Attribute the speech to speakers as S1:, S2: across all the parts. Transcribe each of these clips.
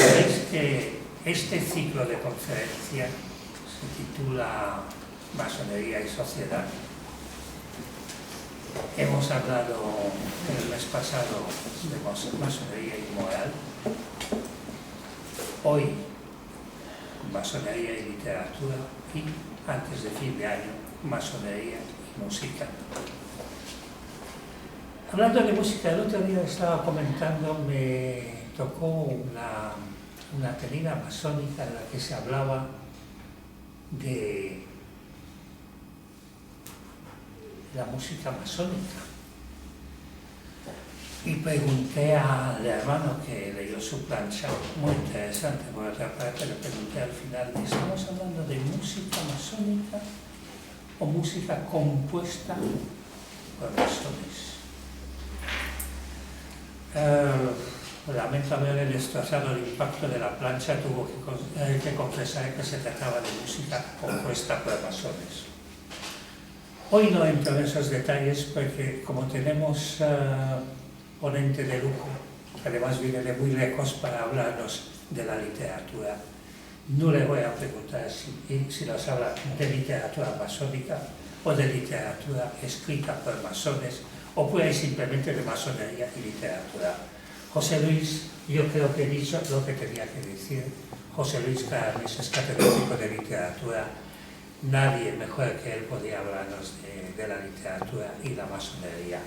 S1: sabéis que este ciclo de conferencias se titula Masonería y Sociedad. Hemos hablado el mes pasado de masonería y moral. Hoy, masonería y literatura, y antes de fin de año, masonería y música. Hablando de música, el otro día estaba comentando, me tocó una tenida masónica en la que se hablaba de la música masónica. Y pregunté al hermano que leyó su plancha, muy interesante por otra parte, le pregunté al final, ¿estamos hablando de música masónica o música compuesta por masones? Lamento haberle destrozado el impacto de la plancha, tuvo que confesar que se trataba de música compuesta por masones. Hoy no entro en esos detalles porque como tenemos ponente de lujo, que además viene de muy lejos para hablarnos de la literatura, no le voy a preguntar si nos habla de literatura masónica o de literatura escrita por masones o puede simplemente de masonería y literatura. José Luis, yo creo que he dicho lo que tenía que decir. José Luis Carames es catedrático de literatura. Nadie mejor que él podía hablarnos de la literatura y la masonería.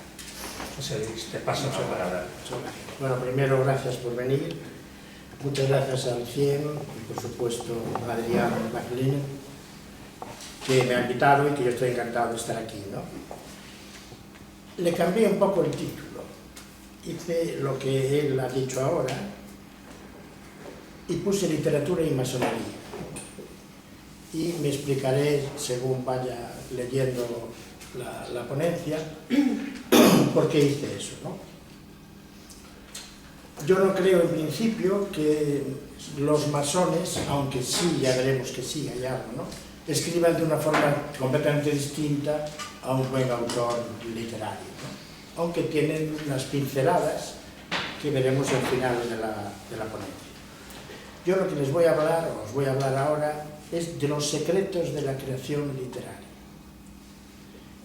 S1: José Luis, te paso la palabra.
S2: Bueno, primero, gracias por venir. Muchas gracias al CIEM y, por supuesto, a Adrián Baclin, que me ha invitado y que yo estoy encantado de estar aquí, ¿no? Le cambié un poco el título. Hice lo que él ha dicho ahora y puse literatura y masonería. Y me explicaré, según vaya leyendo la ponencia, por qué hice eso, ¿no? Yo no creo en principio que los masones, aunque sí, ya veremos que sí, hay algo, ¿no?, escriban de una forma completamente distinta a un buen autor literario, ¿no?, aunque tienen unas pinceladas que veremos al final de la ponencia. Yo lo que les voy a hablar, o os voy a hablar ahora, es de los secretos de la creación literaria.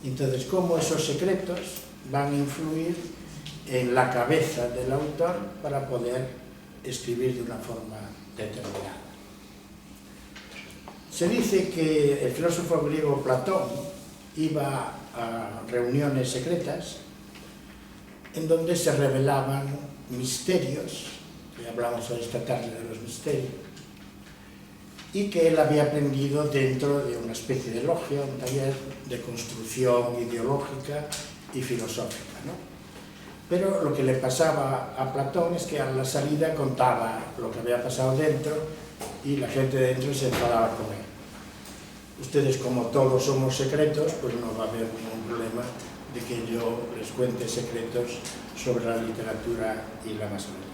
S2: Entonces, cómo esos secretos van a influir en la cabeza del autor para poder escribir de una forma determinada. Se dice que el filósofo griego Platón iba a reuniones secretas en donde se revelaban misterios, que hablamos esta tarde de los misterios, y que él había aprendido dentro de una especie de logia, un taller de construcción ideológica y filosófica, ¿no? Pero lo que le pasaba a Platón es que a la salida contaba lo que había pasado dentro y la gente de dentro se enfadaba con él. Ustedes, como todos somos secretos, pues no va a haber ningún problema de que yo les cuente secretos sobre la literatura y la masonería.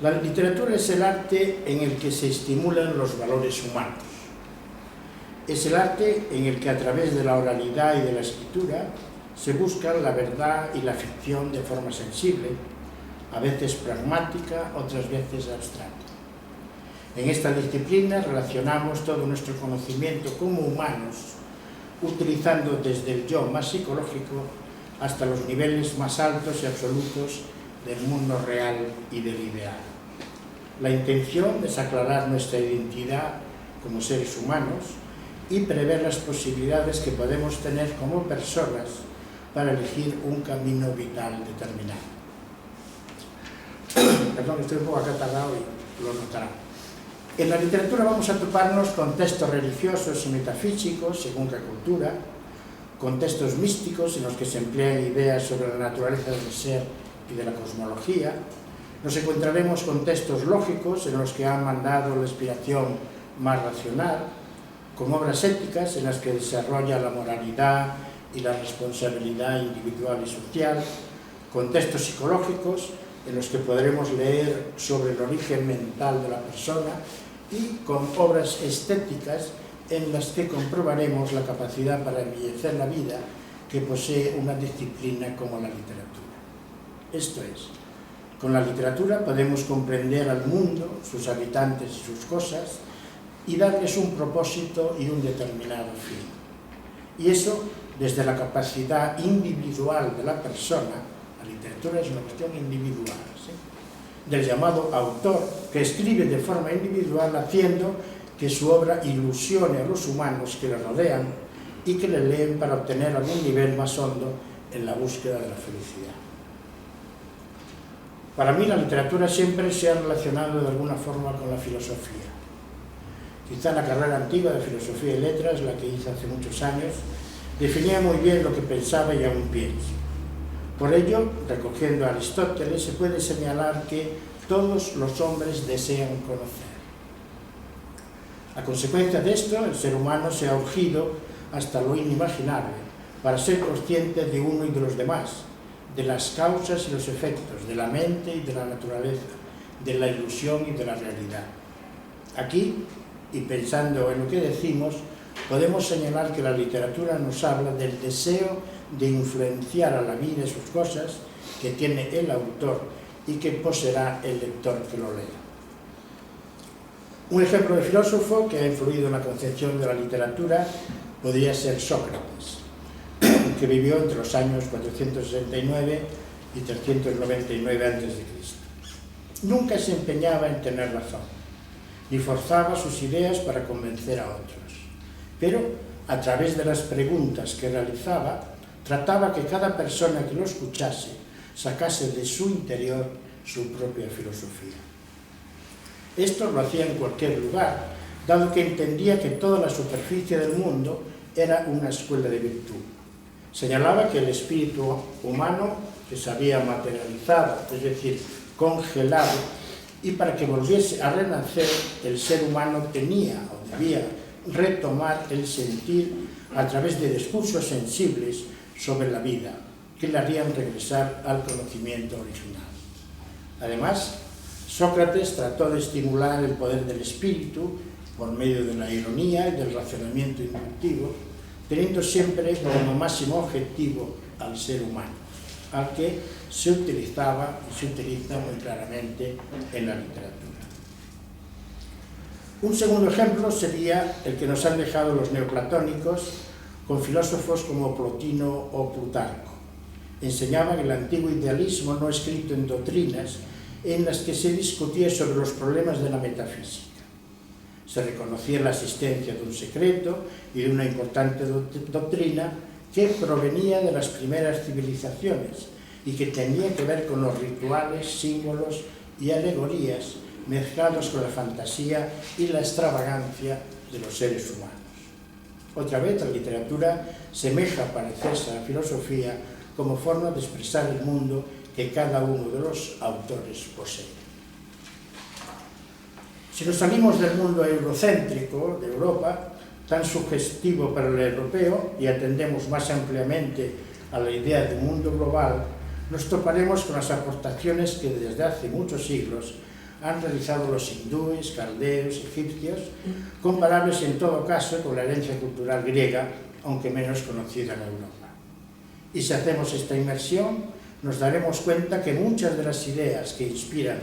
S2: La literatura es el arte en el que se estimulan los valores humanos. Es el arte en el que a través de la oralidad y de la escritura se buscan la verdad y la ficción de forma sensible, a veces pragmática, otras veces abstracta. En esta disciplina relacionamos todo nuestro conocimiento como humanos, utilizando desde el yo más psicológico hasta los niveles más altos y absolutos del mundo real y del ideal. La intención es aclarar nuestra identidad como seres humanos y prever las posibilidades que podemos tener como personas para elegir un camino vital determinado. Perdón, estoy un poco acatarrado y lo notarán. En la literatura vamos a toparnos con textos religiosos y metafísicos, según qué cultura, con textos místicos en los que se emplean ideas sobre la naturaleza del ser y de la cosmología. Nos encontraremos con textos lógicos en los que han mandado la inspiración más racional, con obras éticas en las que desarrolla la moralidad y la responsabilidad individual y social, con textos psicológicos en los que podremos leer sobre el origen mental de la persona y con obras estéticas en las que comprobaremos la capacidad para embellecer la vida que posee una disciplina como la literatura. Esto es, Con la literatura podemos comprender al mundo, sus habitantes y sus cosas, y darles un propósito y un determinado fin. Y eso desde la capacidad individual de la persona. La literatura es una cuestión individual, ¿sí?, del llamado autor, que escribe de forma individual, haciendo que su obra ilusione a los humanos que le rodean y que le leen para obtener algún nivel más hondo en la búsqueda de la felicidad. Para mí la literatura siempre se ha relacionado de alguna forma con la filosofía. Quizá la carrera antigua de Filosofía y Letras, la que hice hace muchos años, definía muy bien lo que pensaba y aún pienso. Por ello, recogiendo a Aristóteles, se puede señalar que todos los hombres desean conocer. A consecuencia de esto, el ser humano se ha urgido hasta lo inimaginable para ser consciente de uno y de los demás, de las causas y los efectos, de la mente y de la naturaleza, de la ilusión y de la realidad. Aquí, y pensando en lo que decimos, podemos señalar que la literatura nos habla del deseo de influenciar a la vida y sus cosas que tiene el autor y que poseerá el lector que lo lea. Un ejemplo de filósofo que ha influido en la concepción de la literatura podría ser Sócrates, que vivió entre los años 469 y 399 a.C. Nunca se empeñaba en tener razón, ni forzaba sus ideas para convencer a otros, pero a través de las preguntas que realizaba, trataba que cada persona que lo escuchase sacase de su interior su propia filosofía. Esto lo hacía en cualquier lugar, dado que entendía que toda la superficie del mundo era una escuela de virtud. Señalaba que el espíritu humano, que se había materializado, es decir, congelado, y para que volviese a renacer, el ser humano tenía o debía retomar el sentir a través de discursos sensibles sobre la vida, que le harían regresar al conocimiento original. Además, Sócrates trató de estimular el poder del espíritu por medio de la ironía y del razonamiento inductivo, teniendo siempre como máximo objetivo al ser humano, al que se utilizaba y se utiliza muy claramente en la literatura. Un segundo ejemplo sería el que nos han dejado los neoplatónicos con filósofos como Plotino o Plutarco. Enseñaban el antiguo idealismo no escrito en doctrinas en las que se discutía sobre los problemas de la metafísica. Se reconocía la existencia de un secreto y de una importante doctrina que provenía de las primeras civilizaciones y que tenía que ver con los rituales, símbolos y alegorías mezclados con la fantasía y la extravagancia de los seres humanos. Otra vez, la literatura semeja parecerse a la filosofía como forma de expresar el mundo que cada uno de los autores posee. Si nos salimos del mundo eurocéntrico de Europa, tan sugestivo para el europeo, y atendemos más ampliamente a la idea de un mundo global, nos toparemos con las aportaciones que desde hace muchos siglos han realizado los hindúes, caldeos, egipcios, comparables en todo caso con la herencia cultural griega, aunque menos conocida en Europa. Y si hacemos esta inmersión, nos daremos cuenta que muchas de las ideas que inspiran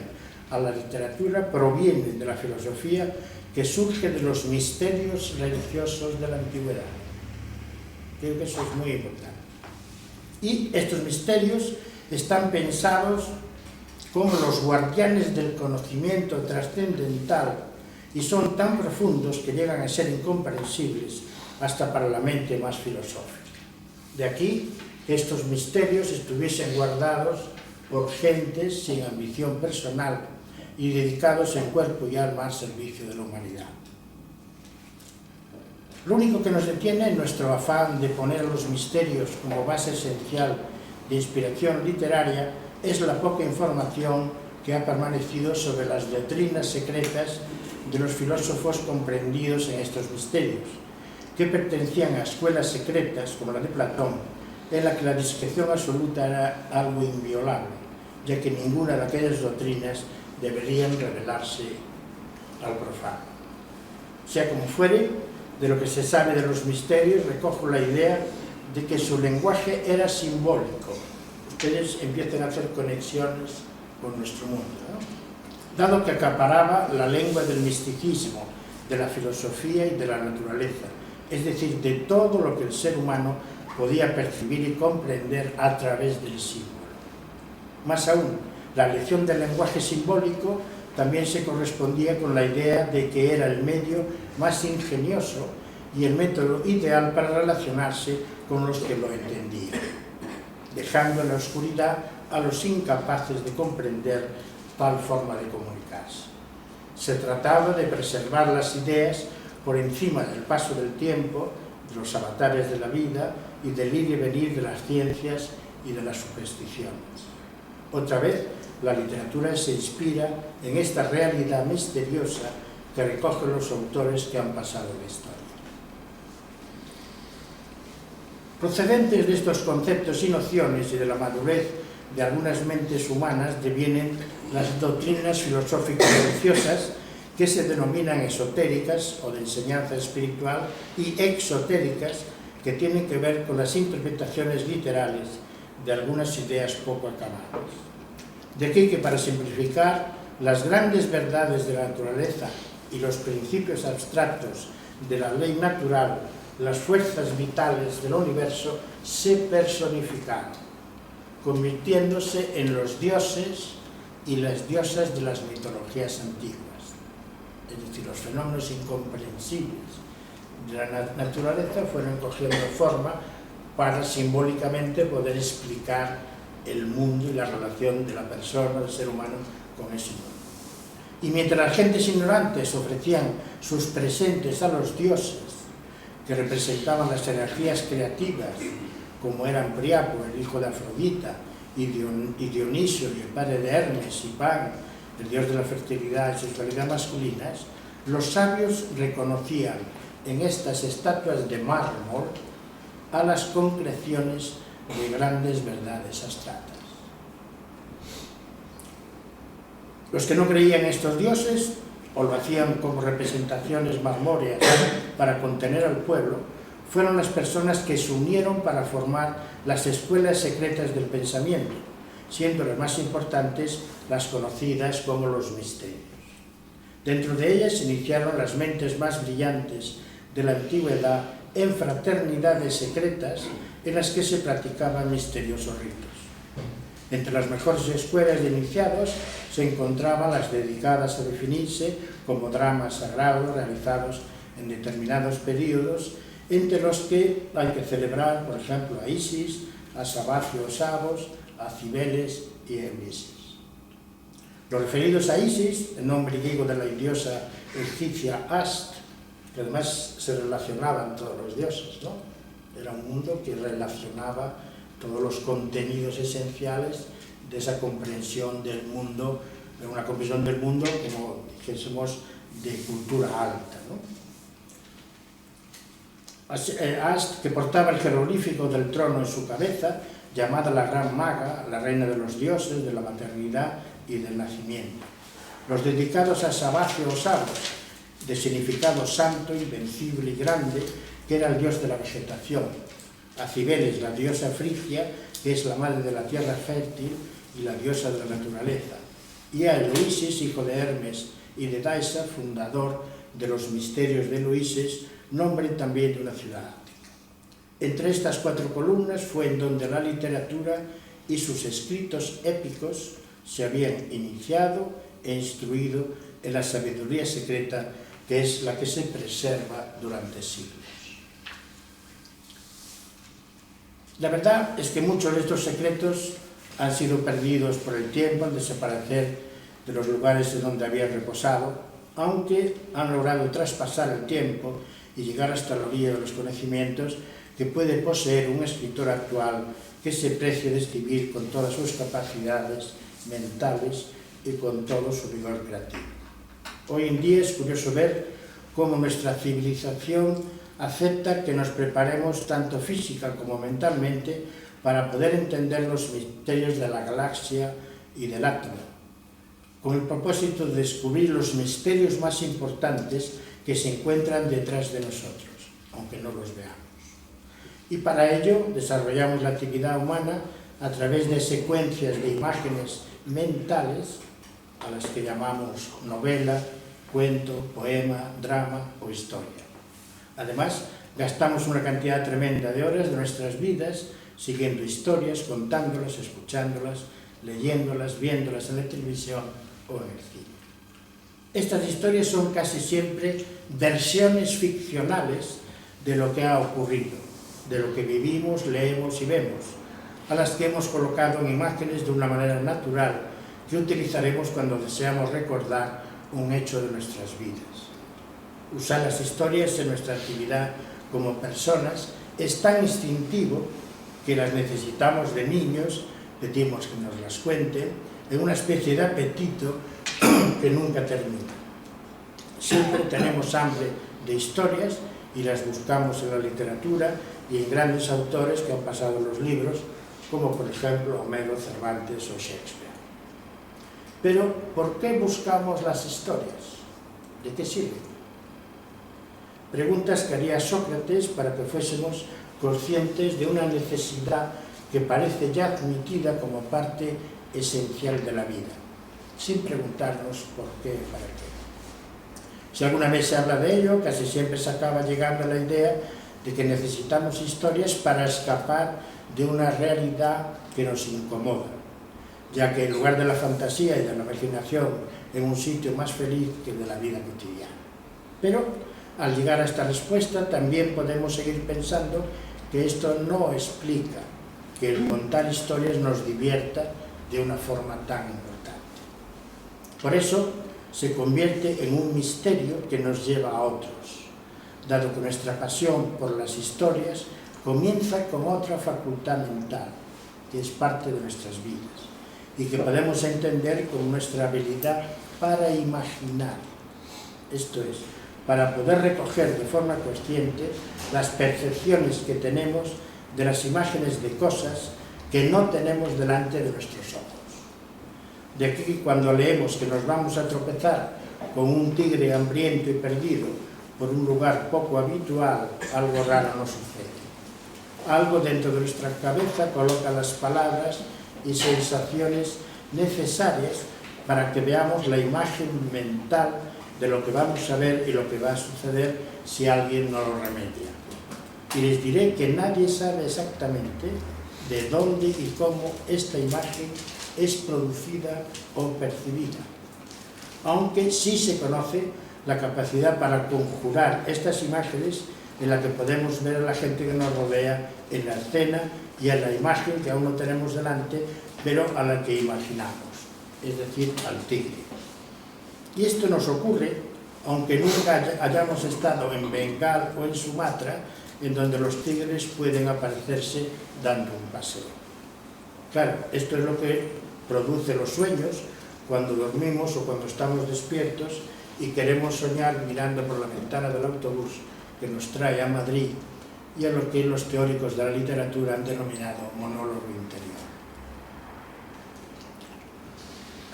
S2: a la literatura provienen de la filosofía que surge de los misterios religiosos de la antigüedad. Creo que eso es muy importante. Y estos misterios están pensados como los guardianes del conocimiento trascendental y son tan profundos que llegan a ser incomprensibles hasta para la mente más filosófica. De aquí que estos misterios estuviesen guardados por gentes sin ambición personal y dedicados en cuerpo y alma al servicio de la humanidad. Lo único que nos detiene en nuestro afán de poner los misterios como base esencial de inspiración literaria es la poca información que ha permanecido sobre las doctrinas secretas de los filósofos comprendidos en estos misterios, que pertenecían a escuelas secretas como la de Platón, en la que la discreción absoluta era algo inviolable, ya que ninguna de aquellas doctrinas deberían revelarse al profano. Sea como fuere, de lo que se sabe de los misterios, recojo la idea de que su lenguaje era simbólico. Ustedes empiezan a hacer conexiones con nuestro mundo, ¿no? Dado que acaparaba la lengua del misticismo, de la filosofía y de la naturaleza, es decir, de todo lo que el ser humano podía percibir y comprender a través del símbolo. Más aún, la lección del lenguaje simbólico también se correspondía con la idea de que era el medio más ingenioso y el método ideal para relacionarse con los que lo entendían, dejando en la oscuridad a los incapaces de comprender tal forma de comunicarse. Se trataba de preservar las ideas por encima del paso del tiempo, de los avatares de la vida y del ir y venir de las ciencias y de las supersticiones. Otra vez, la literatura se inspira en esta realidad misteriosa que recogen los autores que han pasado la historia. Procedentes de estos conceptos y nociones y de la madurez de algunas mentes humanas devienen las doctrinas filosóficas religiosas que se denominan esotéricas o de enseñanza espiritual y exotéricas, que tienen que ver con las interpretaciones literales de algunas ideas poco acabadas. De aquí que, para simplificar, las grandes verdades de la naturaleza y los principios abstractos de la ley natural, las fuerzas vitales del universo, se personificaron, convirtiéndose en los dioses y las diosas de las mitologías antiguas. Es decir, los fenómenos incomprensibles de la naturaleza fueron cogiendo forma para simbólicamente poder explicar el mundo y la relación de la persona, del ser humano, con ese mundo. Y mientras las gentes ignorantes ofrecían sus presentes a los dioses, que representaban las energías creativas, como eran Priapo, el hijo de Afrodita, y Dionisio, el padre de Hermes, y Pan, el dios de la fertilidad y sexualidad masculinas, los sabios reconocían en estas estatuas de mármol a las concreciones de grandes verdades abstractas. Los que no creían en estos dioses, o lo hacían como representaciones marmóreas para contener al pueblo, fueron las personas que se unieron para formar las escuelas secretas del pensamiento, siendo las más importantes las conocidas como los misterios. Dentro de ellas se iniciaron las mentes más brillantes de la antigüedad en fraternidades secretas en las que se practicaban misteriosos ritos. Entre las mejores escuelas de iniciados se encontraban las dedicadas a definirse como dramas sagrados realizados en determinados periodos, entre los que hay que celebrar, por ejemplo, a Isis, a Sabacio o Sabos, a Cibeles y a Eurisis. Los referidos a Isis, el nombre griego de la diosa egipcia Ast, que además se relacionaban todos los dioses, ¿no? Era un mundo que relacionaba todos los contenidos esenciales de esa comprensión del mundo, de una comprensión del mundo, como dijésemos, de cultura alta, ¿no? Ast, que portaba el jeroglífico del trono en su cabeza, llamada la Gran Maga, la reina de los dioses, de la maternidad y del nacimiento. Los dedicados a Sabacio o Sabos, de significado santo, invencible y grande, que era el dios de la vegetación. A Cibeles, la diosa frigia, que es la madre de la tierra fértil y la diosa de la naturaleza. Y a Eloísis, hijo de Hermes y de Daisa, fundador de los misterios de Eloísis, nombre también de una ciudad ática. Entre estas 4 columnas fue en donde la literatura y sus escritos épicos se habían iniciado e instruido en la sabiduría secreta, que es la que se preserva durante siglos. La verdad es que muchos de estos secretos han sido perdidos por el tiempo al desaparecer de los lugares en donde habían reposado, aunque han logrado traspasar el tiempo y llegar hasta la orilla de los conocimientos que puede poseer un escritor actual que se precie de escribir con todas sus capacidades mentales y con todo su vigor creativo. Hoy en día es curioso ver cómo nuestra civilización acepta que nos preparemos tanto física como mentalmente para poder entender los misterios de la galaxia y del átomo, con el propósito de descubrir los misterios más importantes que se encuentran detrás de nosotros, aunque no los veamos. Y para ello desarrollamos la actividad humana a través de secuencias de imágenes mentales a las que llamamos novela, cuento, poema, drama o historia. Además, gastamos una cantidad tremenda de horas de nuestras vidas siguiendo historias, contándolas, escuchándolas, leyéndolas, viéndolas en la televisión o en el cine. Estas historias son casi siempre versiones ficcionales de lo que ha ocurrido, de lo que vivimos, leemos y vemos, a las que hemos colocado en imágenes de una manera natural que utilizaremos cuando deseamos recordar un hecho de nuestras vidas. Usar las historias en nuestra actividad como personas es tan instintivo que las necesitamos de niños, pedimos que nos las cuenten, en una especie de apetito que nunca termina. Siempre tenemos hambre de historias y las buscamos en la literatura y en grandes autores que han pasado en los libros, como por ejemplo Homero, Cervantes o Shakespeare. Pero, ¿por qué buscamos las historias? ¿De qué sirven? Preguntas que haría Sócrates para que fuésemos conscientes de una necesidad que parece ya admitida como parte esencial de la vida, sin preguntarnos por qué y para qué. Si alguna vez se habla de ello, casi siempre se acaba llegando a la idea de que necesitamos historias para escapar de una realidad que nos incomoda, ya que en lugar de la fantasía y de la imaginación en un sitio más feliz que de la vida cotidiana. Pero al llegar a esta respuesta también podemos seguir pensando que esto no explica que el contar historias nos divierta de una forma tan importante. Por eso se convierte en un misterio que nos lleva a otros, dado que nuestra pasión por las historias comienza con otra facultad mental, que es parte de nuestras vidas, y que podemos entender con nuestra habilidad para imaginar, esto es, para poder recoger de forma consciente las percepciones que tenemos de las imágenes de cosas que no tenemos delante de nuestros ojos. De aquí que cuando leemos que nos vamos a tropezar con un tigre hambriento y perdido por un lugar poco habitual, algo raro nos sucede. Algo dentro de nuestra cabeza coloca las palabras y sensaciones necesarias para que veamos la imagen mental de lo que vamos a ver y lo que va a suceder si alguien no lo remedia. Y les diré que nadie sabe exactamente de dónde y cómo esta imagen es producida o percibida, aunque sí se conoce la capacidad para conjurar estas imágenes en la que podemos ver a la gente que nos rodea en la escena y a la imagen que aún no tenemos delante, pero a la que imaginamos, es decir, al tigre. Y esto nos ocurre, aunque nunca hayamos estado en Bengal o en Sumatra, en donde los tigres pueden aparecerse dando un paseo. Claro, esto es lo que produce los sueños cuando dormimos o cuando estamos despiertos y queremos soñar mirando por la ventana del autobús que nos trae a Madrid y a lo que los teóricos de la literatura han denominado monólogo interior.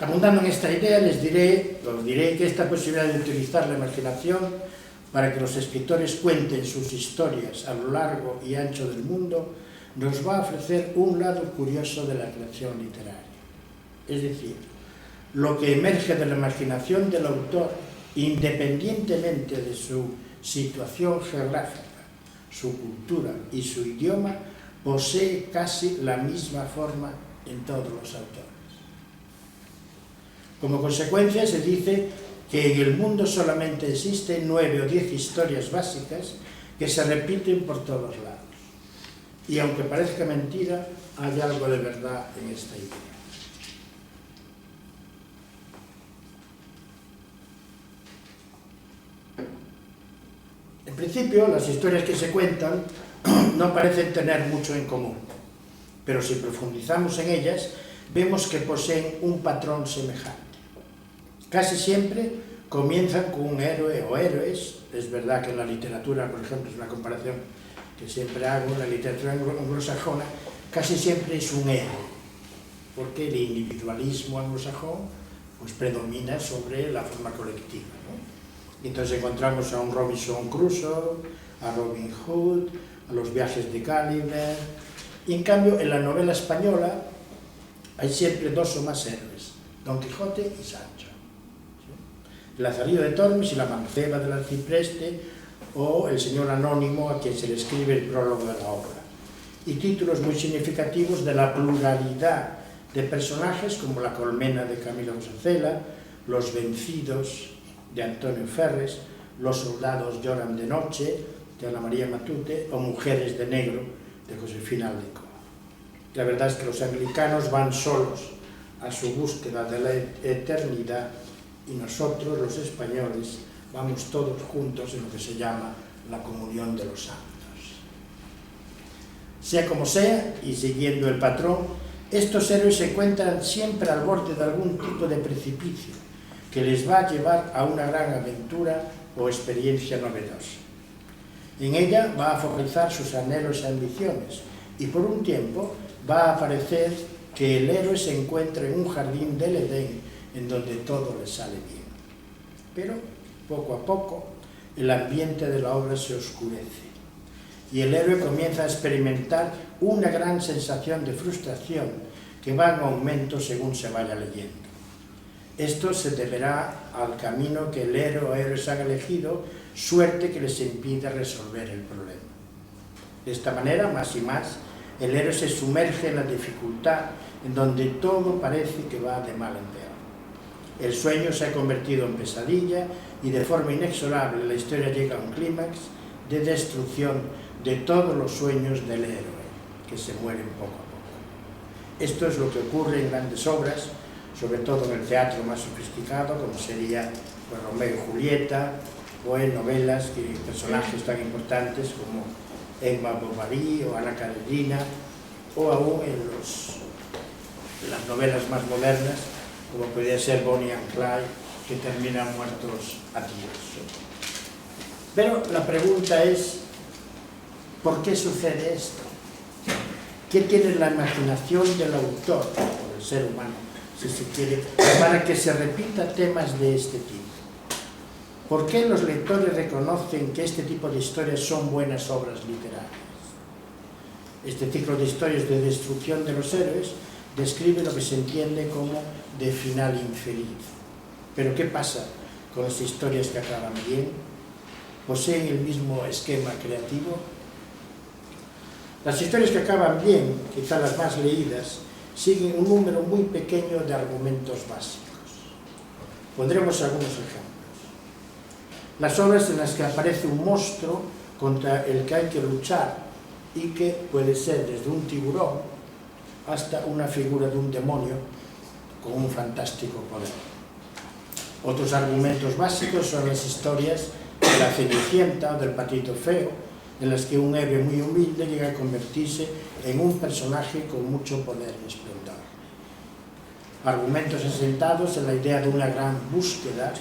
S2: Abundando en esta idea, os diré que esta posibilidad de utilizar la imaginación para que los escritores cuenten sus historias a lo largo y ancho del mundo nos va a ofrecer un lado curioso de la creación literaria. Es decir, lo que emerge de la imaginación del autor, independientemente de su situación geográfica, su cultura y su idioma, posee casi la misma forma en todos los autores. Como consecuencia, se dice que en el mundo solamente existen 9 o 10 historias básicas que se repiten por todos lados. Y aunque parezca mentira, hay algo de verdad en esta idea. En principio, las historias que se cuentan no parecen tener mucho en común, pero si profundizamos en ellas, vemos que poseen un patrón semejante. Casi siempre comienzan con un héroe o héroes. Es verdad que en la literatura, por ejemplo, es una comparación que siempre hago, en la literatura anglosajona, casi siempre es un héroe, porque el individualismo anglosajón pues predomina sobre la forma colectiva, ¿no? Entonces encontramos a un Robinson Crusoe, a Robin Hood, a los viajes de Gulliver, y en cambio en la novela española hay siempre dos o más héroes, Don Quijote y Sancho. El Lazarillo de Tormes y la Manceba del Arcipreste, o el señor anónimo a quien se le escribe el prólogo de la obra. Y títulos muy significativos de la pluralidad de personajes como La colmena de Camilo José Cela, Los vencidos de Antonio Ferres, Los soldados lloran de noche de Ana María Matute o Mujeres de negro de Josefina Aldecoa. La verdad es que los anglicanos van solos a su búsqueda de la eternidad y nosotros, los españoles, vamos todos juntos en lo que se llama la comunión de los santos. Sea como sea, y siguiendo el patrón, estos héroes se encuentran siempre al borde de algún tipo de precipicio que les va a llevar a una gran aventura o experiencia novedosa. En ella va a focalizar sus anhelos y ambiciones, y por un tiempo va a parecer que el héroe se encuentra en un jardín del Edén en donde todo le sale bien. Pero, poco a poco, el ambiente de la obra se oscurece y el héroe comienza a experimentar una gran sensación de frustración que va en aumento según se vaya leyendo. Esto se deberá al camino que el héroe o héroes han elegido, suerte que les impide resolver el problema. De esta manera, más y más, el héroe se sumerge en la dificultad, en donde todo parece que va de mal en peor. El sueño se ha convertido en pesadilla y de forma inexorable la historia llega a un clímax de destrucción de todos los sueños del héroe, que se mueren poco a poco. Esto es lo que ocurre en grandes obras, sobre todo en el teatro más sofisticado, como sería Romeo y Julieta, o en novelas que personajes tan importantes como Emma Bovary o Ana Karenina, o aún en las novelas más modernas, como podría ser Bonnie and Clyde, que terminan muertos a tiros. Pero la pregunta es, ¿por qué sucede esto? ¿Qué tiene la imaginación del autor, o del ser humano, si se quiere, para que se repita temas de este tipo? ¿Por qué los lectores reconocen que este tipo de historias son buenas obras literarias? Este ciclo de historias de destrucción de los héroes describe lo que se entiende como de final infeliz. Pero ¿qué pasa con las historias que acaban bien? ¿Poseen el mismo esquema creativo? Las historias que acaban bien, quizá las más leídas, siguen un número muy pequeño de argumentos básicos. Pondremos algunos ejemplos. Las obras en las que aparece un monstruo contra el que hay que luchar y que puede ser desde un tiburón hasta una figura de un demonio con un fantástico poder. Otros argumentos básicos son las historias de la Cenicienta o del Patito Feo, en las que un héroe muy humilde llega a convertirse en un personaje con mucho poder y esplendor. Argumentos asentados en la idea de una gran búsqueda,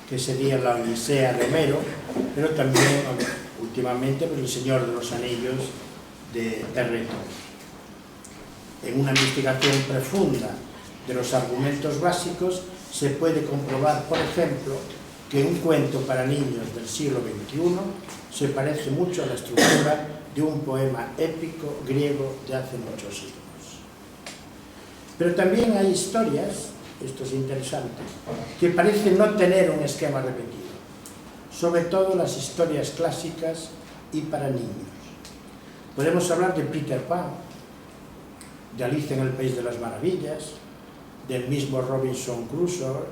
S2: que sería la Odisea de Homero, pero también, últimamente, pues, El Señor de los Anillos de Terreto. En una investigación profunda de los argumentos básicos se puede comprobar, por ejemplo, que un cuento para niños del siglo XXI se parece mucho a la estructura de un poema épico griego de hace muchos siglos. Pero también hay historias, esto es interesante, que parecen no tener un esquema repetido, sobre todo las historias clásicas y para niños. Podemos hablar de Peter Pan, de Alicia en el País de las Maravillas, del mismo Robinson Crusoe,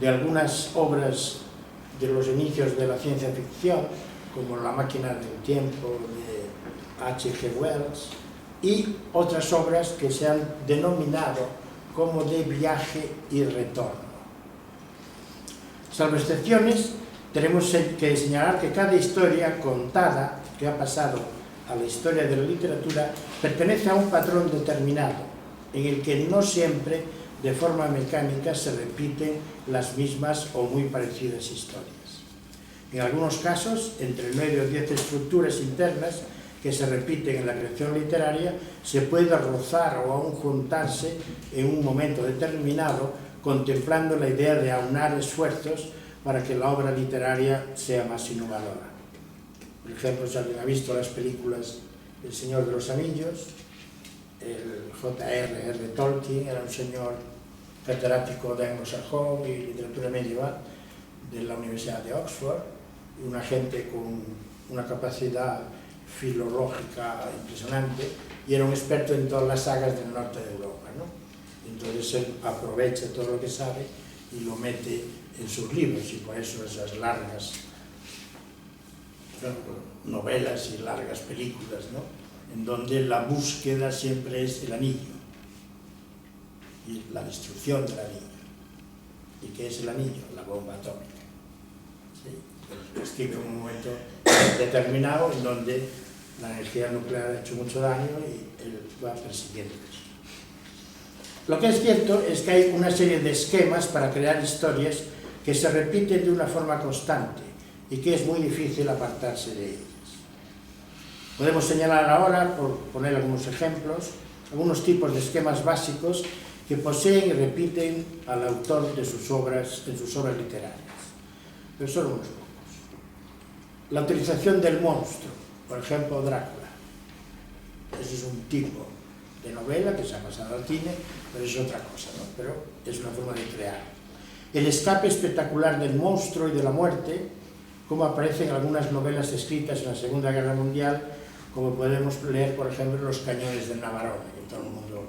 S2: de algunas obras de los inicios de la ciencia ficción, como La máquina del tiempo de H.G. Wells, y otras obras que se han denominado como de viaje y retorno. Salvo excepciones, tenemos que señalar que cada historia contada que ha pasado a la historia de la literatura pertenece a un patrón determinado, en el que no siempre de forma mecánica se repiten las mismas o muy parecidas historias. En algunos casos, entre 9 o 10 estructuras internas que se repiten en la creación literaria, se puede rozar o aún juntarse en un momento determinado, contemplando la idea de aunar esfuerzos para que la obra literaria sea más innovadora. Por ejemplo, si alguien ha visto las películas El Señor de los Anillos, el J.R.R. Tolkien era un señor catedrático de anglosajón y literatura medieval de la Universidad de Oxford, una gente con una capacidad filológica impresionante, y era un experto en todas las sagas del norte de Europa, ¿no? Entonces él aprovecha todo lo que sabe y lo mete en sus libros, y por eso esas largas novelas y largas películas, ¿no? En donde la búsqueda siempre es el anillo y la destrucción del anillo. ¿Y qué es el anillo? La bomba atómica. ¿Sí? Lo escribe en un momento determinado en donde la energía nuclear ha hecho mucho daño y él va persiguiendo eso. Lo que es cierto es que hay una serie de esquemas para crear historias que se repiten de una forma constante y que es muy difícil apartarse de ellas. Podemos señalar ahora, por poner algunos ejemplos, algunos tipos de esquemas básicos que poseen y repiten al autor de sus obras, en sus obras literarias. Pero son unos pocos. La utilización del monstruo, por ejemplo, Drácula. Ese es un tipo de novela que se ha pasado al cine, pero es otra cosa, ¿no? Pero es una forma de crear. El escape espectacular del monstruo y de la muerte, como aparece en algunas novelas escritas en la Segunda Guerra Mundial, como podemos leer, por ejemplo, Los cañones de Navarone, que todo el mundo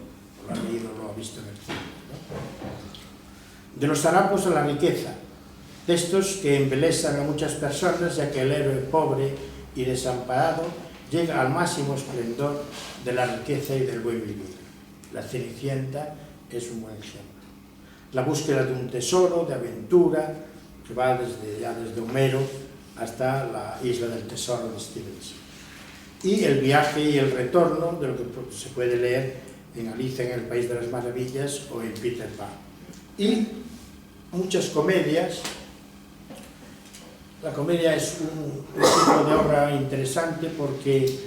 S2: lo ha leído, lo ha visto en el cine, ¿no? De los harapos a la riqueza, textos que embelesan a muchas personas, ya que el héroe pobre y desamparado llega al máximo esplendor de la riqueza y del buen vivir. La Cenicienta es un buen ejemplo. La búsqueda de un tesoro, de aventura, que va desde Homero hasta la Isla del Tesoro de Stevenson. Y el viaje y el retorno, de lo que se puede leer en Alicia en el País de las Maravillas o en Peter Pan. Y muchas comedias. La comedia es un tipo de obra interesante porque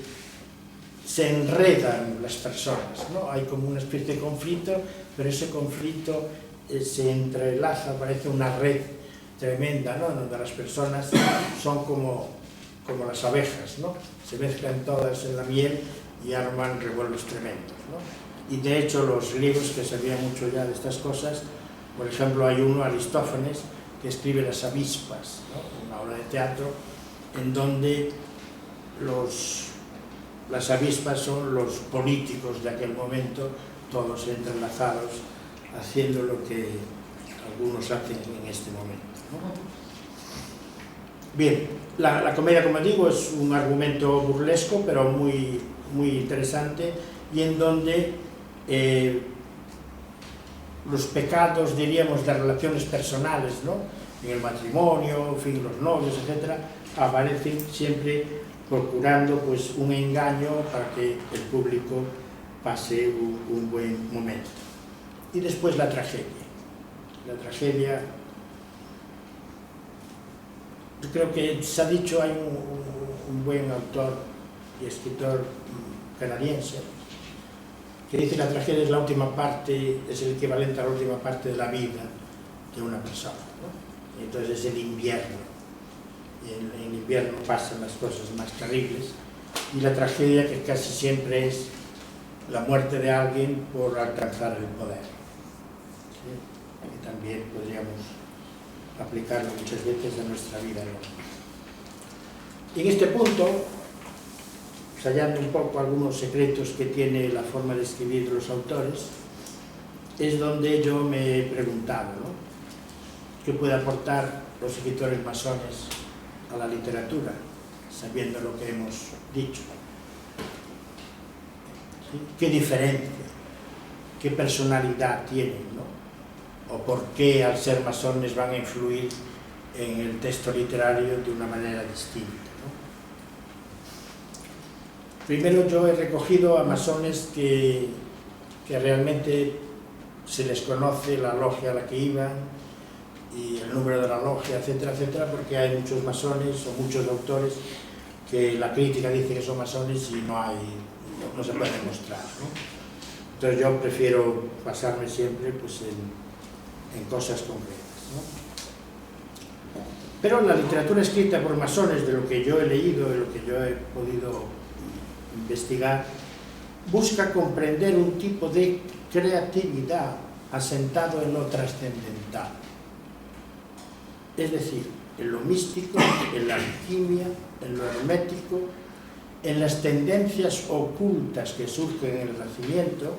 S2: se enredan las personas, ¿no? Hay como una especie de conflicto, pero ese conflicto se entrelaza, parece una red tremenda, ¿no? Donde las personas son como las abejas, ¿no? Se mezclan todas en la miel y arman revuelos tremendos, ¿no? Y de hecho los libros que sabían mucho ya de estas cosas, por ejemplo hay uno, Aristófanes, que escribe Las avispas, ¿no? Una obra de teatro en donde las avispas son los políticos de aquel momento, todos entrelazados, haciendo lo que algunos hacen en este momento, ¿no? Bien, la comedia, como digo, es un argumento burlesco, pero muy, muy interesante, y en donde los pecados, diríamos, de relaciones personales, ¿no? En el matrimonio, en fin, los novios, etc., aparecen siempre procurando pues, un engaño para que el público pase un buen momento. Y después la tragedia. La tragedia, yo creo que se ha dicho, hay un buen autor y escritor canadiense que dice que la tragedia es la última parte, es el equivalente a la última parte de la vida de una persona, ¿no? Y entonces es el invierno. Y en el invierno pasan las cosas más terribles, y la tragedia que casi siempre es la muerte de alguien por alcanzar el poder. ¿Sí? Y también podríamos aplicarlo muchas veces a nuestra vida, ¿no? Y en este punto, hallando un poco algunos secretos que tiene la forma de escribir de los autores, es donde yo me he preguntado, ¿no? ¿Qué puede aportar los escritores masones a la literatura, sabiendo lo que hemos dicho? ¿Sí? ¿Qué diferencia, qué personalidad tienen, ¿no? O por qué al ser masones van a influir en el texto literario de una manera distinta, ¿no? Primero, yo he recogido a masones que realmente se les conoce la logia a la que iban y el número de la logia, etcétera, etcétera, porque hay muchos masones o muchos autores que la crítica dice que son masones y no se pueden demostrar, ¿no? Entonces yo prefiero basarme siempre pues, en cosas concretas, ¿no? Pero la literatura escrita por masones, de lo que yo he leído, de lo que yo he podido investigar, busca comprender un tipo de creatividad asentado en lo trascendental. Es decir, en lo místico, en la alquimia, en lo hermético, en las tendencias ocultas que surgen en el Renacimiento,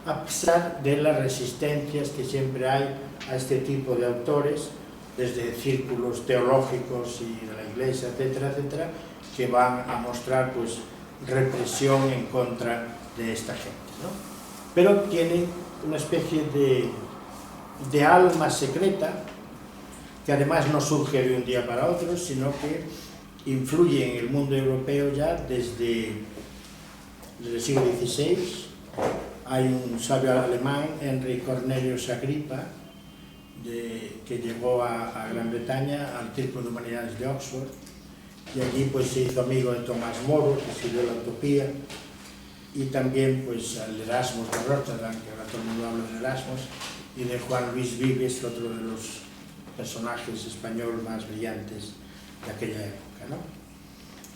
S2: a pesar de las resistencias que siempre hay a este tipo de autores, desde círculos teológicos y de la Iglesia, etcétera, etcétera, que van a mostrar pues represión en contra de esta gente, ¿no? Pero tienen una especie de alma secreta que además no surge de un día para otro, sino que influye en el mundo europeo ya desde el siglo XVI. Hay un sabio alemán, Henry Cornelius Agrippa, que llegó a Gran Bretaña, al Círculo de Humanidades de Oxford, y allí pues se hizo amigo de Tomás Moro, que escribió la Utopía, y también pues al Erasmus de Rotterdam, que ahora todo el mundo habla de Erasmus, y de Juan Luis Vives, otro de los personajes españoles más brillantes de aquella época, ¿no?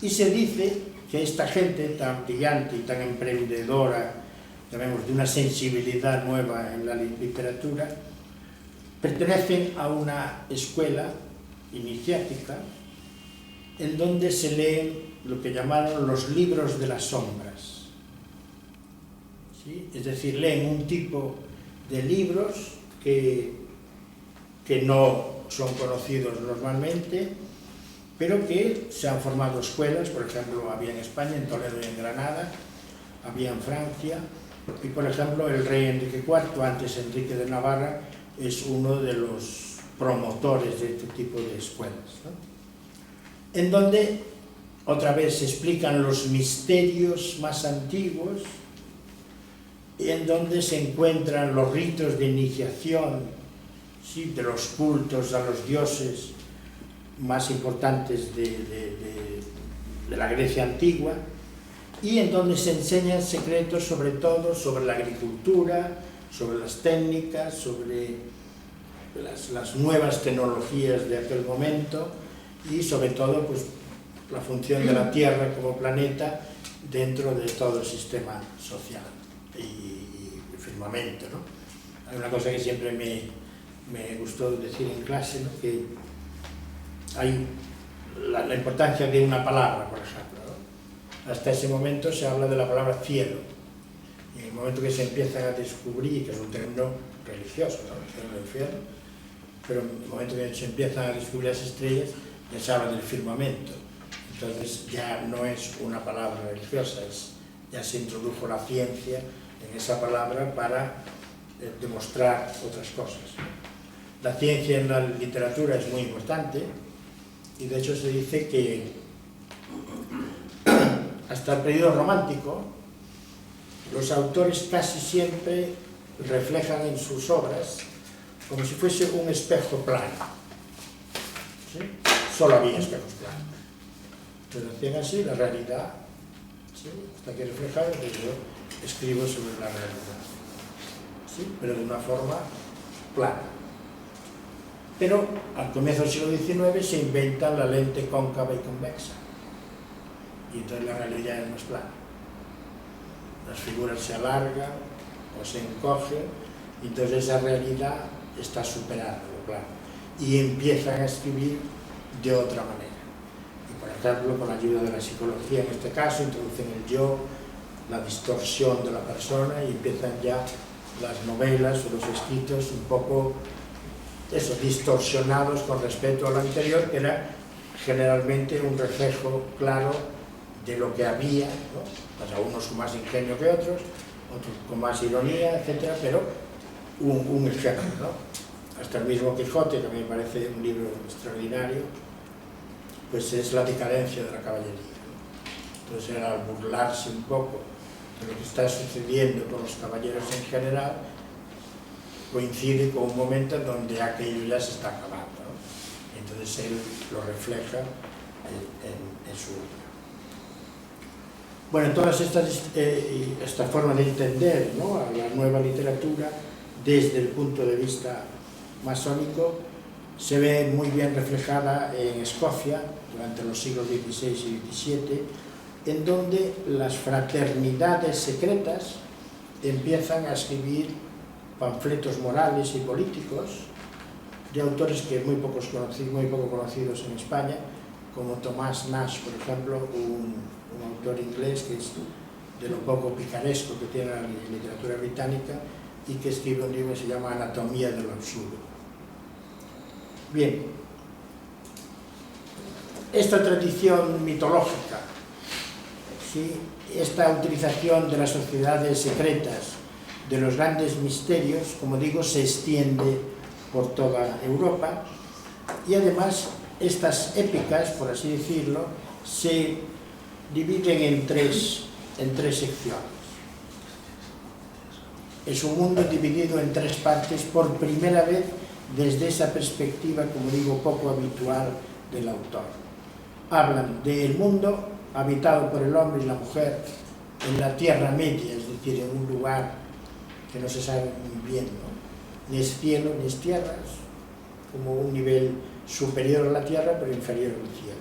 S2: Y se dice que esta gente tan brillante y tan emprendedora, llamemos de una sensibilidad nueva en la literatura, pertenecen a una escuela iniciática en donde se leen lo que llamaron los libros de las sombras, ¿sí? Es decir, leen un tipo de libros que no son conocidos normalmente, pero que se han formado escuelas. Por ejemplo, había en España, en Toledo y en Granada, había en Francia, y por ejemplo el rey Enrique IV, antes Enrique de Navarra, es uno de los promotores de este tipo de escuelas, ¿no? En donde otra vez se explican los misterios más antiguos, y en donde se encuentran los ritos de iniciación, ¿sí?, de los cultos a los dioses más importantes de la Grecia antigua, y en donde se enseñan secretos sobre todo sobre la agricultura, sobre las técnicas, sobre las nuevas tecnologías de aquel momento, y sobre todo pues la función de la Tierra como planeta dentro de todo el sistema social y firmamento, ¿no? Hay una cosa que siempre me gustó decir en clase, ¿no?, que hay la importancia de una palabra, por ejemplo, ¿no? Hasta ese momento se habla de la palabra cielo, y en el momento que se empiezan a descubrir, que es un término religioso, ¿no?, el cielo y el infierno, pero en el momento que se empiezan a descubrir las estrellas, ya se habla del firmamento. Entonces ya no es una palabra religiosa, ya se introdujo la ciencia en esa palabra para demostrar otras cosas. La ciencia en la literatura es muy importante, y de hecho se dice que hasta el periodo romántico los autores casi siempre reflejan en sus obras como si fuese un espejo plano, ¿sí? Solo había espejos planos. Entonces hacían así la realidad, ¿sí?, hasta que reflejaba que yo escribo sobre la realidad, ¿sí?, pero de una forma plana. Pero al comienzo del siglo XIX se inventa la lente cóncava y convexa, y entonces la realidad es más plana. Las figuras se alargan o se encogen, y entonces esa realidad está superada, lo plano, y empiezan a escribir de otra manera. Y por ejemplo, con la ayuda de la psicología en este caso, introducen el yo, la distorsión de la persona, y empiezan ya las novelas o los escritos un poco distorsionados con respecto a lo anterior, que era generalmente un reflejo claro de lo que había, ¿no? Pues algunos con más ingenio que otros con más ironía, etcétera, pero un ejemplo, ¿no? Hasta el mismo Quijote, que a mí me parece un libro extraordinario, pues es la decadencia de la caballería, ¿no? Entonces era al burlarse un poco de lo que está sucediendo con los caballeros en general, coincide con un momento en donde aquello ya se está acabando, ¿no? Entonces él lo refleja en su obra. Bueno, todas esta forma de entender, ¿no?, a la nueva literatura desde el punto de vista masónico se ve muy bien reflejada en Escocia durante los siglos XVI y XVII, en donde las fraternidades secretas empiezan a escribir panfletos morales y políticos de autores que muy poco conocidos en España, como Tomás Nash, por ejemplo, un autor inglés que es de lo poco picaresco que tiene la literatura británica y que escribe un libro que se llama Anatomía de lo absurdo. Bien, esta tradición mitológica, ¿sí?, esta utilización de las sociedades secretas, de los grandes misterios, como digo, se extiende por toda Europa, y además estas épicas, por así decirlo, se dividen en tres secciones. Es un mundo dividido en tres partes por primera vez desde esa perspectiva, como digo, poco habitual del autor. Hablan del mundo habitado por el hombre y la mujer en la Tierra Media, es decir, en un lugar que no se sabe muy bien, ¿no? Ni es cielo ni es tierra, es como un nivel superior a la tierra pero inferior al cielo,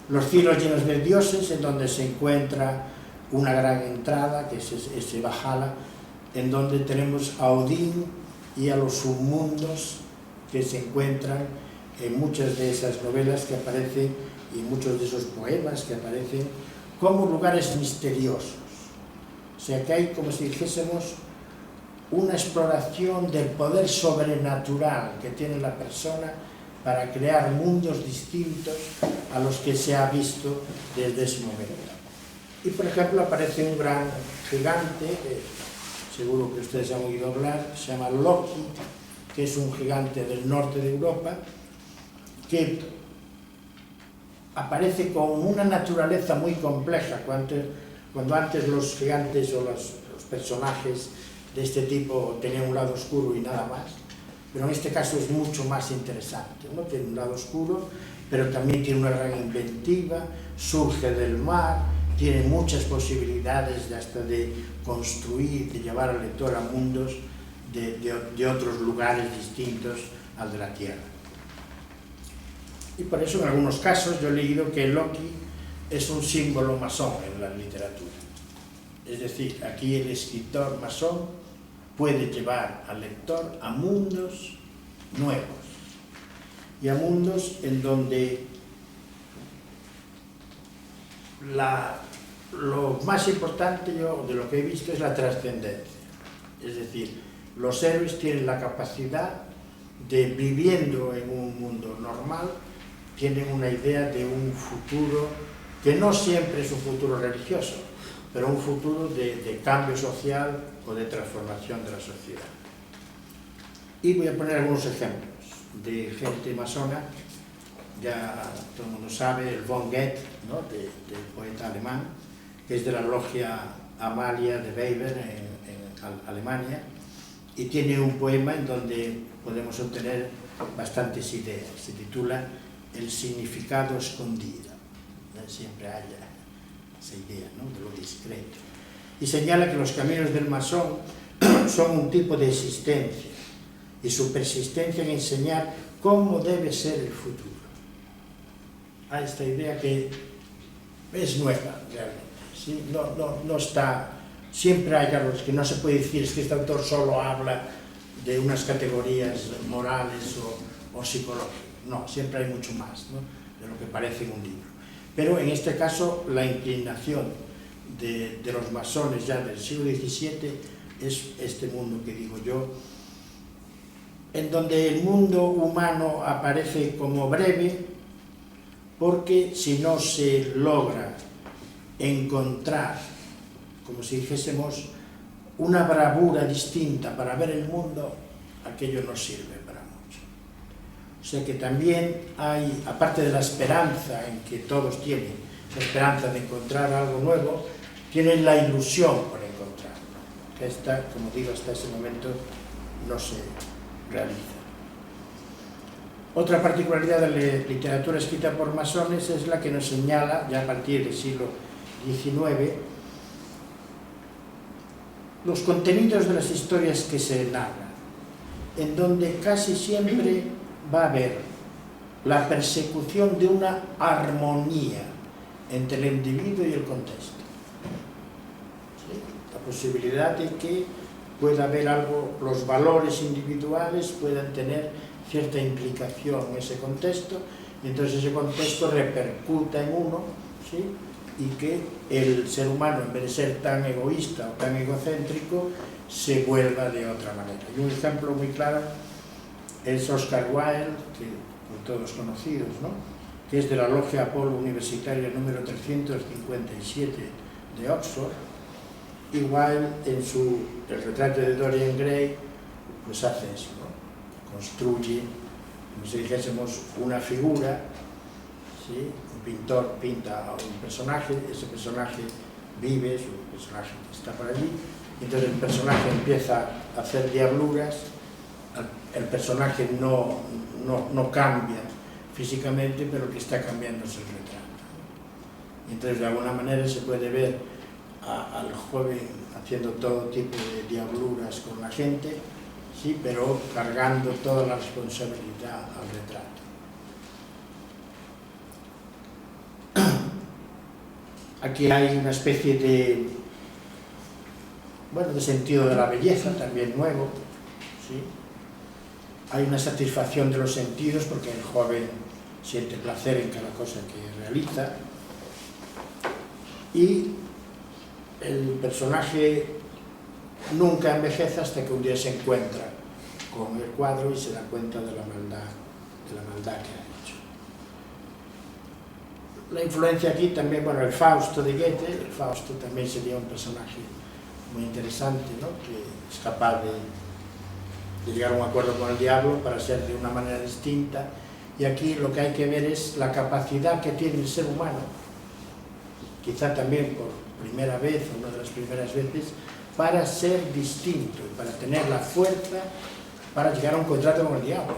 S2: ¿no? Los cielos llenos de dioses, en donde se encuentra una gran entrada, que es ese Valhalla, en donde tenemos a Odín y a los submundos que se encuentran en muchas de esas novelas que aparecen y muchos de esos poemas que aparecen como lugares misteriosos. O sea que hay, como si dijésemos, una exploración del poder sobrenatural que tiene la persona para crear mundos distintos a los que se ha visto desde ese momento. Y por ejemplo aparece un gran gigante, seguro que ustedes han oído hablar, se llama Loki, que es un gigante del norte de Europa, que aparece con una naturaleza muy compleja, cuando antes los gigantes o los personajes de este tipo tenían un lado oscuro y nada más, pero en este caso es mucho más interesante, ¿no? Tiene un lado oscuro, pero también tiene una gran inventiva, surge del mar, tiene muchas posibilidades hasta de construir, de llevar al lector a mundos de otros lugares distintos al de la Tierra. Y por eso en algunos casos yo he leído que Loki es un símbolo masón en la literatura. Es decir, aquí el escritor masón puede llevar al lector a mundos nuevos y a mundos en donde lo más importante de lo que he visto es la trascendencia. Es decir, los héroes tienen la capacidad de, viviendo en un mundo normal, tienen una idea de un futuro que no siempre es un futuro religioso, pero un futuro de cambio social o de transformación de la sociedad. Y voy a poner algunos ejemplos de gente masona. Ya todo el mundo sabe el von Goethe, ¿no?, del poeta alemán, que es de la logia Amalia de Weber en Alemania, y tiene un poema en donde podemos obtener bastantes ideas. Se titula El significado escondido. Siempre hay esa idea, ¿no?, de lo discreto. Y señala que los caminos del masón son un tipo de existencia y su persistencia en enseñar cómo debe ser el futuro. Hay esta idea que es nueva realmente, ¿sí? No está, siempre hay algo que no se puede decir, es que este autor solo habla de unas categorías morales o psicológicas. No, siempre hay mucho más, ¿no?, de lo que parece en un libro. Pero en este caso la inclinación de los masones ya del siglo XVII es este mundo que digo yo, en donde el mundo humano aparece como breve, porque si no se logra encontrar, como si dijésemos, una bravura distinta para ver el mundo, aquello no sirve para mucho. O sea que también hay, aparte de la esperanza en que todos tienen, la esperanza de encontrar algo nuevo, tienen la ilusión por encontrarlo. Esta, como digo, hasta ese momento no se realiza. Otra particularidad de la literatura escrita por masones es la que nos señala, ya a partir del siglo XIX, los contenidos de las historias que se narran, en donde casi siempre va a haber la persecución de una armonía entre el individuo y el contexto. ¿Sí? La posibilidad de que pueda haber algo, los valores individuales puedan tener cierta implicación en ese contexto, y entonces ese contexto repercuta en uno, ¿sí? Y que el ser humano, en vez de ser tan egoísta o tan egocéntrico, se vuelva de otra manera. Y un ejemplo muy claro es Oscar Wilde, que por todos conocidos, ¿no? Que es de la Logia Apolo Universitaria número 357 de Oxford. Y Wilde, en el retrato de Dorian Gray, pues hace eso, ¿no? Construye, como si dijésemos, una figura, ¿sí? Un pintor pinta a un personaje, ese personaje vive, es un personaje que está por allí, y entonces el personaje empieza a hacer diabluras, el personaje no cambia físicamente, pero lo que está cambiando es el retrato. Y entonces de alguna manera se puede ver al joven haciendo todo tipo de diabluras con la gente, ¿sí? Pero cargando toda la responsabilidad al retrato. Aquí hay una especie de, bueno, de sentido de la belleza, también nuevo, ¿sí? Hay una satisfacción de los sentidos porque el joven siente placer en cada cosa que realiza, y el personaje nunca envejece hasta que un día se encuentra con el cuadro y se da cuenta de la maldad que ha hecho. La influencia aquí también, bueno, el Fausto de Goethe, el Fausto también sería un personaje muy interesante, ¿no? Que es capaz de llegar a un acuerdo con el diablo para ser de una manera distinta, y aquí lo que hay que ver es la capacidad que tiene el ser humano, quizá también por primera vez, una de las primeras veces, para ser distinto, para tener la fuerza para llegar a un contrato con el diablo.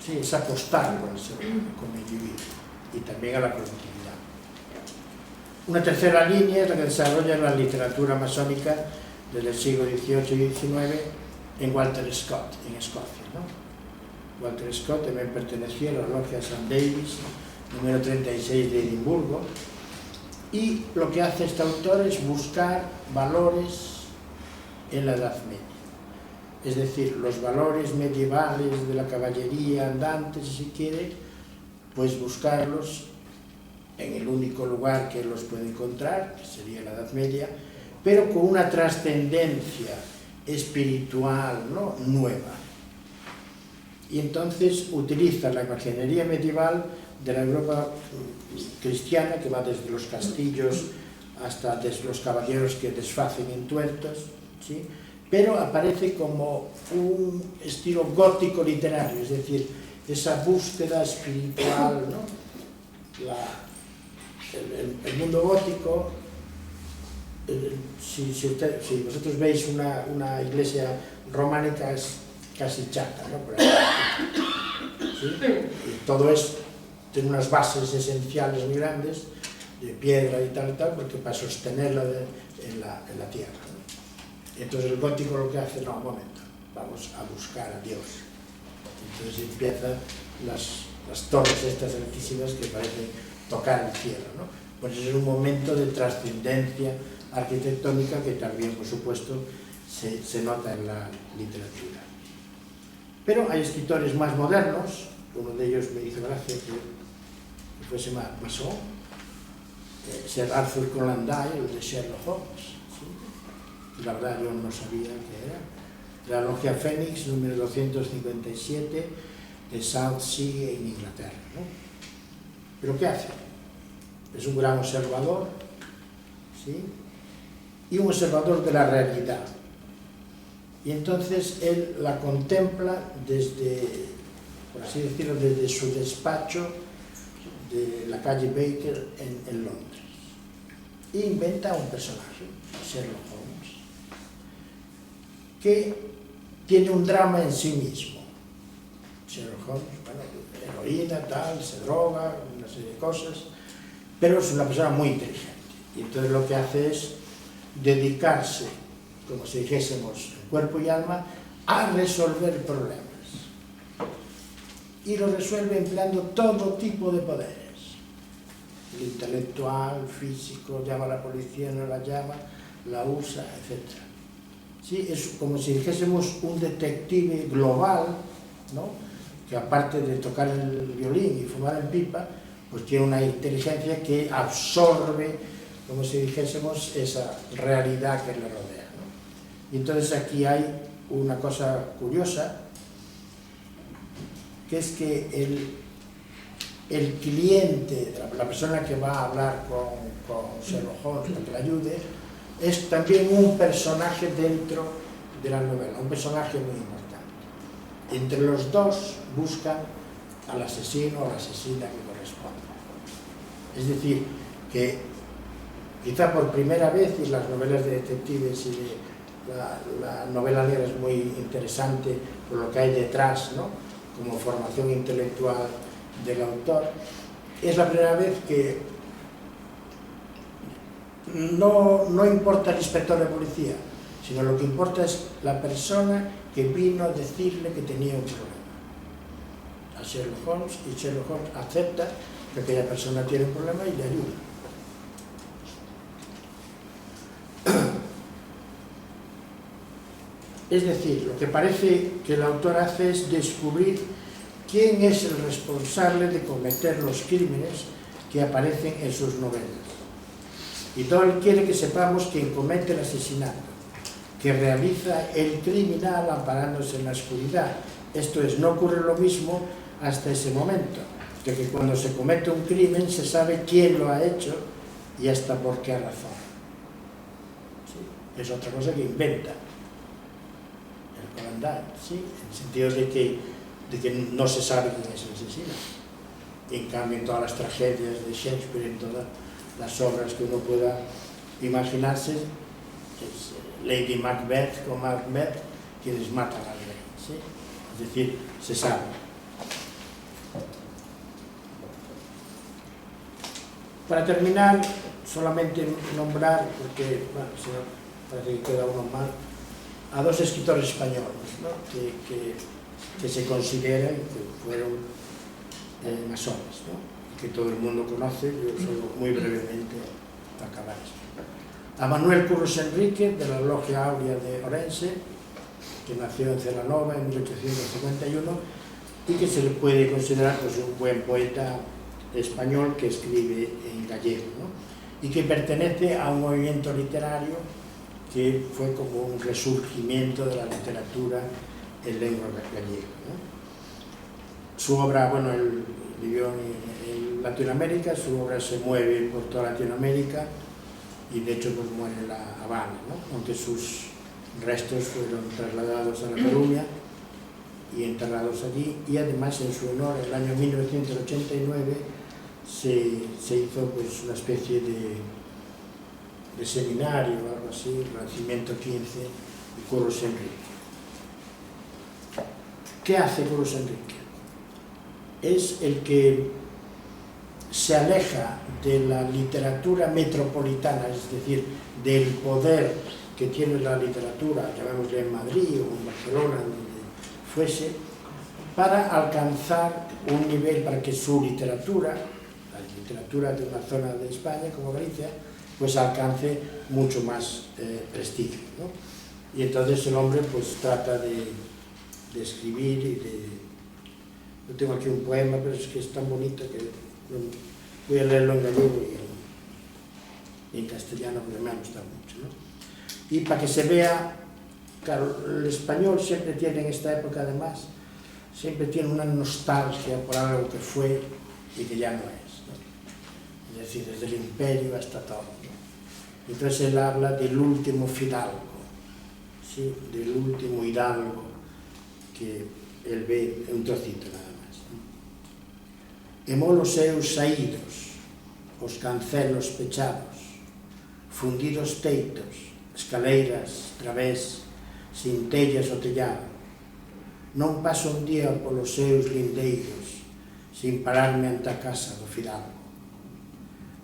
S2: Sí, es apostar con el ser humano, con el individuo, y también a la colectividad. Una tercera línea es la que desarrolla la literatura masónica desde el siglo XVIII y XIX en Walter Scott, en Escocia, ¿no? Walter Scott también pertenecía a la Logia St. Davis, número 36 de Edimburgo, y lo que hace este autor es buscar valores en la Edad Media. Es decir, los valores medievales de la caballería andante, si se quiere, pues buscarlos en el único lugar que los puede encontrar, que sería la Edad Media, pero con una trascendencia espiritual, ¿no? Nueva. Y entonces utiliza la imaginería medieval de la Europa cristiana, que va desde los castillos hasta desde los caballeros que desfacen en tuertos, ¿sí? Pero aparece como un estilo gótico literario, es decir, esa búsqueda espiritual, ¿no? El mundo gótico, si vosotros veis una iglesia románica, es casi chata, ¿no? ¿Sí? Y todo tiene unas bases esenciales muy grandes, de piedra y tal, porque para sostenerla en la tierra, ¿no? Entonces el gótico lo que hace, no, un momento, vamos a buscar a Dios. Entonces empiezan las torres estas altísimas que parecen tocar el cielo, ¿no? Pues es un momento de trascendencia arquitectónica que también, por supuesto, se nota en la literatura. Pero hay escritores más modernos, uno de ellos me hizo gracia que fuese masón, Sir Arthur Conan Doyle, el de Sherlock Holmes, ¿sí? La verdad yo no sabía qué era. La Logia Fénix, número 257, de Southsea en Inglaterra, ¿no? ¿Pero qué hace? Es un gran observador, ¿sí? Y un observador de la realidad. Y entonces él la contempla desde, por así decirlo, desde su despacho de la calle Baker en Londres. E inventa un personaje, Sherlock Holmes, que tiene un drama en sí mismo. Sherlock Holmes, bueno, heroína, tal, se droga, una serie de cosas, pero es una persona muy inteligente. Y entonces lo que hace es dedicarse, como si dijésemos, cuerpo y alma, a resolver problemas. Y lo resuelve empleando todo tipo de poderes. el intelectual, físico, llama a la policía, no la llama, la usa, etc. Sí, es como si dijésemos un detective global, ¿no?, que aparte de tocar el violín y fumar en pipa, pues tiene una inteligencia que absorbe, como si dijésemos, esa realidad que le rodea, ¿no? Y entonces aquí hay una cosa curiosa, que es que el cliente, la persona que va a hablar con Sherlock Holmes para que le ayude, es también un personaje dentro de la novela, un personaje muy importante. Entre los dos buscan al asesino o la asesina que corresponda. Es decir, que quizá por primera vez, y las novelas de detectives y la novela negra es muy interesante por lo que hay detrás, ¿no?, como formación intelectual del autor, es la primera vez que no importa el inspector de policía, sino lo que importa es la persona que vino a decirle que tenía un problema a Sherlock Holmes, y Sherlock Holmes acepta que aquella persona tiene un problema y le ayuda. Es decir, lo que parece que el autor hace es descubrir quién es el responsable de cometer los crímenes que aparecen en sus novelas. Y todo él quiere que sepamos quién comete el asesinato, que realiza el criminal amparándose en la oscuridad. Esto es, no ocurre lo mismo hasta ese momento, de que cuando se comete un crimen se sabe quién lo ha hecho y hasta por qué razón. ¿Sí? Es otra cosa que inventa el comandante, ¿sí?, en el sentido de que no se sabe quién es el asesino. En cambio, en todas las tragedias de Shakespeare, en todas las obras que uno pueda imaginarse, es Lady Macbeth con Macbeth quienes matan al rey, ¿sí? Es decir, se sabe. Para terminar, solamente nombrar, porque bueno, si no, parece que queda uno mal, a dos escritores españoles, ¿no?, que se consideran que fueron masones, ¿no?, que todo el mundo conoce. Yo solo muy brevemente para acabar esto. A Manuel Curros Enríquez, de la Logia Áurea de Orense, que nació en Celanova en 1851 y que se le puede considerar pues un buen poeta español que escribe en gallego, ¿no?, y que pertenece a un movimiento literario que fue como un resurgimiento de la literatura en lengua gallega, ¿no? Su obra, bueno, él vivió en Latinoamérica, su obra se mueve por toda Latinoamérica y de hecho pues muere en La Habana, ¿no?, aunque sus restos fueron trasladados a La Coruña y enterrados allí, y además en su honor, en el año 1989, se hizo pues una especie de seminario o algo así, Renacimiento 15 y Curros Enríquez. ¿Qué hace Curros Enríquez? Es el que se aleja de la literatura metropolitana, es decir, del poder que tiene la literatura, llamémosle en Madrid o en Barcelona, donde fuese, para alcanzar un nivel, para que su literatura, la literatura de una zona de España como Galicia, pues alcance mucho más prestigio, ¿no? Y entonces el hombre pues trata de escribir y de... Yo tengo aquí un poema, pero es que es tan bonito que voy a leerlo en gallego y en castellano, porque me ha gustado mucho, ¿no? Y para que se vea, claro, el español siempre tiene en esta época además, siempre tiene una nostalgia por algo que fue y que ya no es, ¿no? Es decir, desde el imperio hasta todo, ¿no? Entonces él habla del último fidalgo, ¿sí?, del último hidalgo que él ve un trocito nada más, ¿no? Hemó los seus saídos, os cancelos pechados, fundidos teitos, escaleiras, través, sin tellas o tellado. Non paso un día polos seus lindeiros sin pararme ante a casa do fidalgo.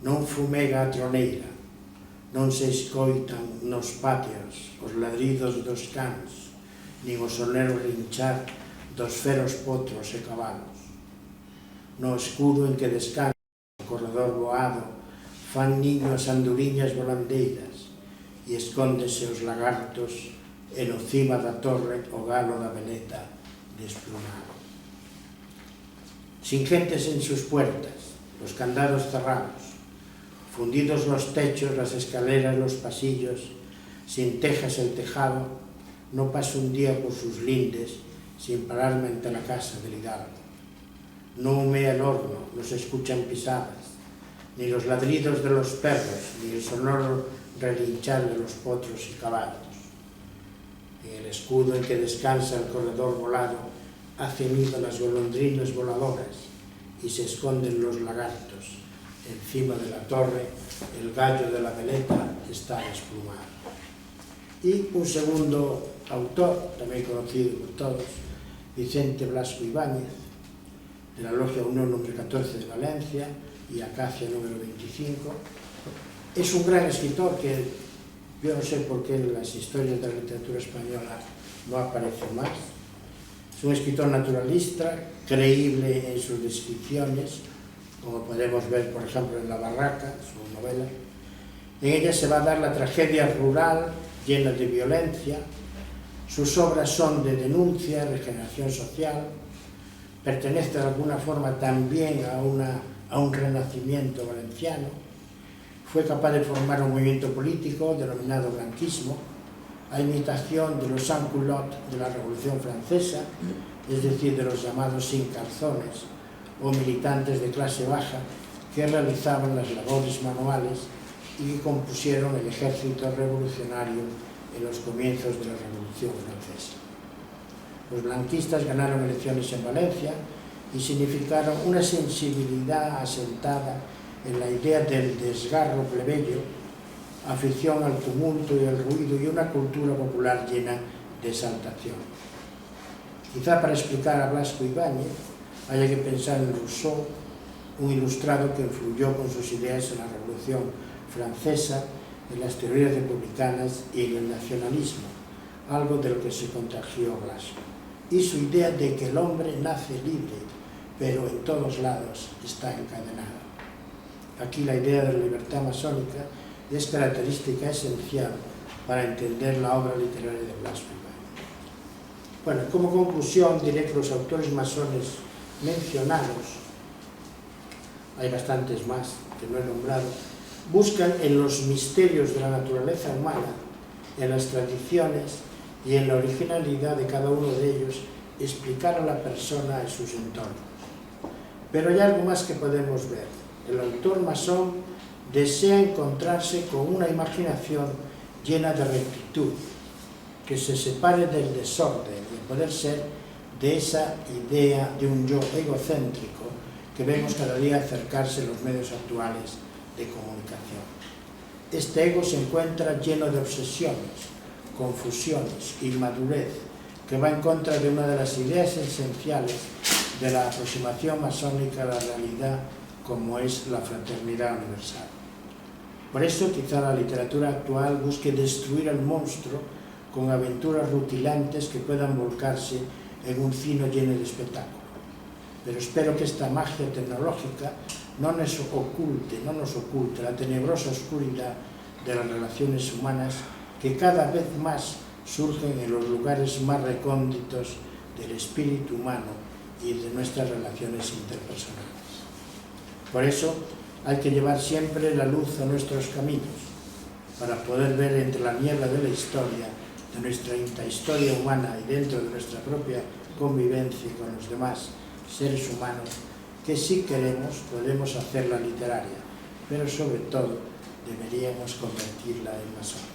S2: Non fumega a troneira, non se escoitan nos patios os ladridos dos cans, nin o sonero rinchar dos feros potros e cabalos. No escuro en que descansa o corredor boado, fan niño as anduriñas volandeiras e escóndese os lagartos e no cima da torre o galo da veleta desplumado. Sin gentes en sus puertas, los candados cerrados, fundidos los techos, las escaleras, los pasillos, sin tejas el tejado, no paso un día por sus lindes sin pararme ante la casa del hidalgo. No humea el horno, no se escuchan pisadas, ni los ladridos de los perros, ni el sonoro relinchar de los potros y caballos. En el escudo en que descansa el corredor volado hace nido las golondrinas voladoras y se esconden los lagartos. Encima de la torre el gallo de la veleta está desplumado. Y un segundo autor, también conocido por todos, Vicente Blasco Ibáñez, de la Logia Unión número 14 de Valencia y Acacia número 25. Es un gran escritor que yo no sé por qué en las historias de la literatura española no aparece más. Es un escritor naturalista, creíble en sus descripciones, como podemos ver, por ejemplo, en La Barraca, su novela. En ella se va a dar la tragedia rural llena de violencia. Sus obras son de denuncia, regeneración social, pertenece de alguna forma también a un renacimiento valenciano. Fue capaz de formar un movimiento político denominado blanquismo, a imitación de los sans-culottes de la Revolución Francesa, es decir, de los llamados sin calzones o militantes de clase baja que realizaban las labores manuales y que compusieron el ejército revolucionario en los comienzos de la Revolución Francesa. Los blanquistas ganaron elecciones en Valencia y significaron una sensibilidad asentada en la idea del desgarro plebeyo, afición al tumulto y al ruido y una cultura popular llena de exaltación. Quizá para explicar a Blasco Ibáñez haya que pensar en Rousseau, un ilustrado que influyó con sus ideas en la Revolución Francesa, en las teorías republicanas y en el nacionalismo, algo de lo que se contagió Blasco. Y su idea de que el hombre nace libre, pero en todos lados está encadenado. Aquí la idea de la libertad masónica es característica esencial para entender la obra literaria de Blasco Ibáñez. Bueno, como conclusión diré que los autores masones mencionados, hay bastantes más que no he nombrado, buscan en los misterios de la naturaleza humana, en las tradiciones y en la originalidad de cada uno de ellos, explicar a la persona y sus entornos. Pero hay algo más que podemos ver. El autor masón desea encontrarse con una imaginación llena de rectitud, que se separe del desorden y, a poder ser, de esa idea de un yo egocéntrico que vemos cada día acercarse en los medios actuales de comunicación. Este ego se encuentra lleno de obsesiones, confusiones, inmadurez, que va en contra de una de las ideas esenciales de la aproximación masónica a la realidad, como es la fraternidad universal. Por eso quizá la literatura actual busque destruir al monstruo con aventuras rutilantes que puedan volcarse en un cine lleno de espectáculo. Pero espero que esta magia tecnológica no nos oculte la tenebrosa oscuridad de las relaciones humanas que cada vez más surgen en los lugares más recónditos del espíritu humano y de nuestras relaciones interpersonales. Por eso hay que llevar siempre la luz a nuestros caminos, para poder ver entre la niebla de la historia, de nuestra intrahistoria humana y dentro de nuestra propia convivencia con los demás seres humanos, que si queremos podemos hacerla literaria, pero sobre todo deberíamos convertirla en masón.